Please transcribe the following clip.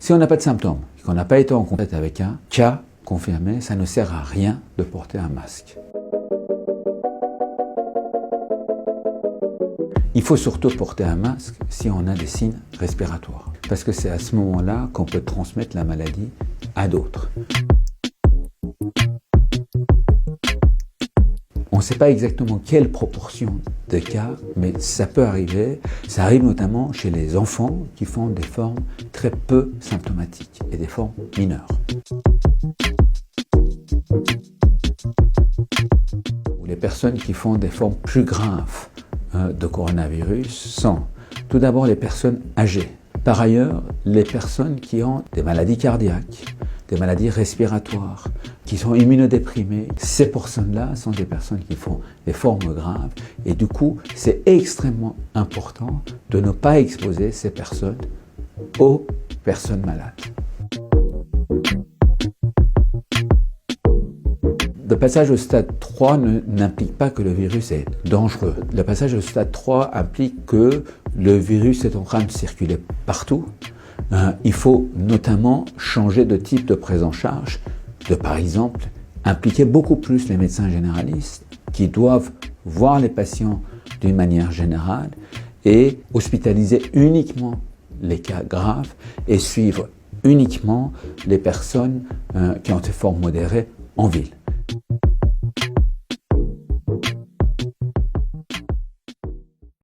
Si on n'a pas de symptômes, qu'on n'a pas été en contact avec un cas confirmé, ça ne sert à rien de porter un masque. Il faut surtout porter un masque si on a des signes respiratoires, parce que c'est à ce moment-là qu'on peut transmettre la maladie à d'autres. On ne sait pas exactement quelle proportion de cas, mais ça peut arriver. Ça arrive notamment chez les enfants qui font des formes très peu symptomatiques et des formes mineures. Ou les personnes qui font des formes plus graves de coronavirus sont tout d'abord les personnes âgées. Par ailleurs, les personnes qui ont des maladies cardiaques, des maladies respiratoires, qui sont immunodéprimées, ces personnes-là sont des personnes qui font des formes graves et du coup, c'est extrêmement important de ne pas exposer ces personnes aux personnes malades. Le passage au stade 3 n'implique pas que le virus est dangereux. Le passage au stade 3 implique que le virus est en train de circuler partout. Il faut notamment changer de type de prise en charge, par exemple, impliquer beaucoup plus les médecins généralistes qui doivent voir les patients d'une manière générale et hospitaliser uniquement les cas graves et suivre uniquement les personnes qui ont des formes modérées en ville.